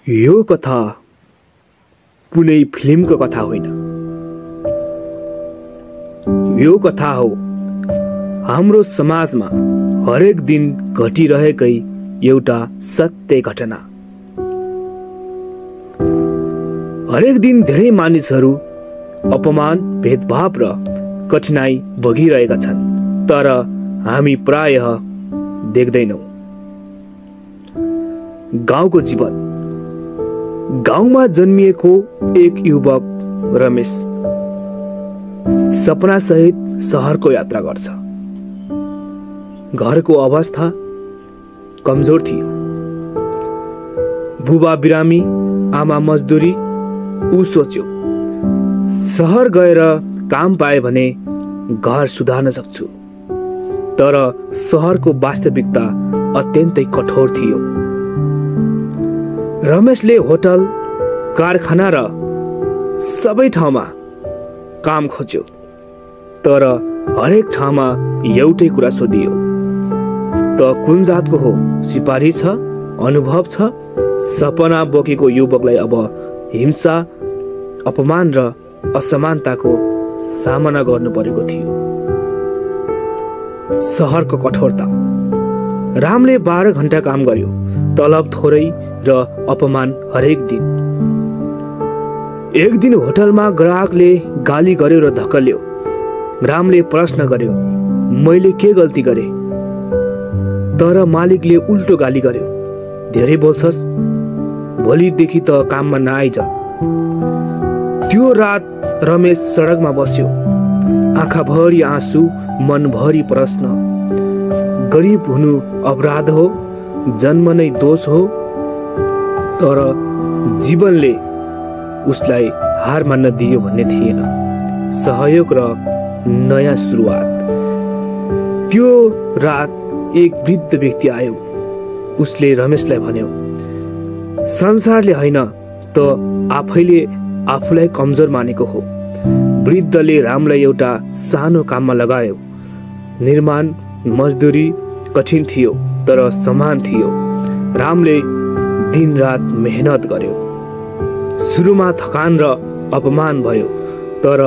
यो कथा कुनै फिल्मको कथा होइन। यो कथा हो हाम्रो समाजमा हरेक दिन घटिरहेकै एउटा सत्य घटना। हरेक दिन धेरै मानिसहरू अपमान, भेदभाव र कठिनाई भोगिरहेका छन्, तर हामी प्रायः देख्दैनौं। गाउँको जीवन। गाउँमा जन्मिएको एक युवक रमेश सपना सहित शहरको यात्रा गर्छ। घरको अवस्था कमजोर थियो। बुबा बिरामी, आमा मजदुरी। ऊ सोच्यो, शहर गएर काम पाए भने घर सुधार्न सक्छु। तर शहरको वास्तविकता अत्यन्तै कठोर थियो। रमेशले होटल, कारखाना र सबै ठाउँमा काम खोज्यो, तर हरेक ठाउँमा एउटै कुरा सोधियो, त कुन जातको हो? सिपारी छ? अनुभव छ? सपना बोकेको युवकलाई अब हिंसा, अपमान र असमानताको सामना गर्नु परेको थियो। शहरको कठोरता। रामले 12 घण्टा काम गर्यो, तलब थोरै र अपमान हरेक दिन। एक दिन होटलमा ग्राहकले गाली गर्यो र धक्कल्यो। रामले प्रश्न गर्यो, मैले के गल्ती गरे? तर मालिकले उल्टो गाली गर्यो, धेरै बोल्छस्, भोलिदेखि त काममा नआइज। त्यो रात रमेश सडकमा बस्यो, आँखाभरि आँसु, मनभरि प्रश्न। गरिब हुनु अपराध हो? जन्म नै दोष हो? तर जीवनले उसलाई हार मान्न दियो भन्ने थिएन। सहयोग र नयाँ सुरुवात। त्यो रात एक वृद्ध व्यक्ति आयो। उसले रमेशलाई भन्यो, संसारले होइन त आफैले आफूलाई कमजोर मानेको हो। वृद्धले रामलाई एउटा सानो काममा लगायो। निर्माण मजदुरी कठिन थियो, तर समान थियो। रामले दिनरात मेहनत गर्यो। सुरुमा थकान र अपमान भयो, तर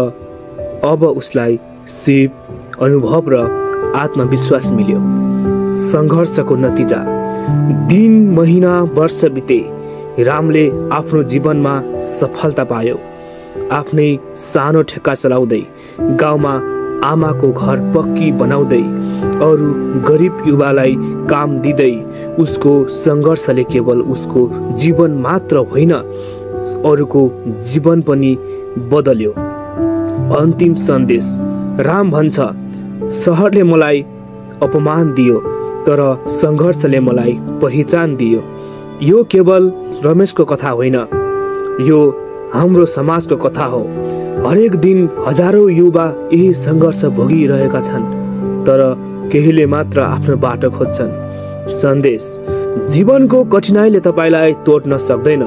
अब उसलाई सिप, अनुभव र आत्मविश्वास मिल्यो। सङ्घर्षको नतिजा। दिन, महिना, वर्ष बिते। रामले आफ्नो जीवनमा सफलता पायो। आफ्नै सानो ठेक्का चलाउँदै, गाउँमा आमाको घर पक्की बनाउँदै, अरू गरिब युवालाई काम दिँदै। उसको सङ्घर्षले केवल उसको जीवन मात्र होइन, अरूको जीवन पनि बदल्यो। अन्तिम सन्देश। राम भन्छ, शहरले मलाई अपमान दियो, तर सङ्घर्षले मलाई पहिचान दियो। यो केवल रमेशको कथा होइन, यो हाम्रो समाजको कथा हो। हरेक दिन हजारौं युवा यही सङ्घर्ष भोगिरहेका छन्, तर केहीले मात्र आफ्नो बाटो खोज्छन्। सन्देश। जीवनको कठिनाइले तपाईलाई तोड्न सक्दैन।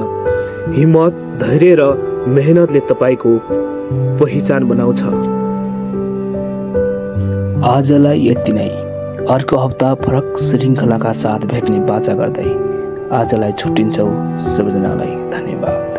हिम्मत, धैर्य र मेहनतले तपाईको पहिचान बनाउँछ। आजलाई यति नै। अर्को हप्ता फरक श्रृङ्खलाका साथ भेट्ने बाचा गर्दै आजलाई छुट्टिन्छौँ। सबैजनालाई धन्यवाद।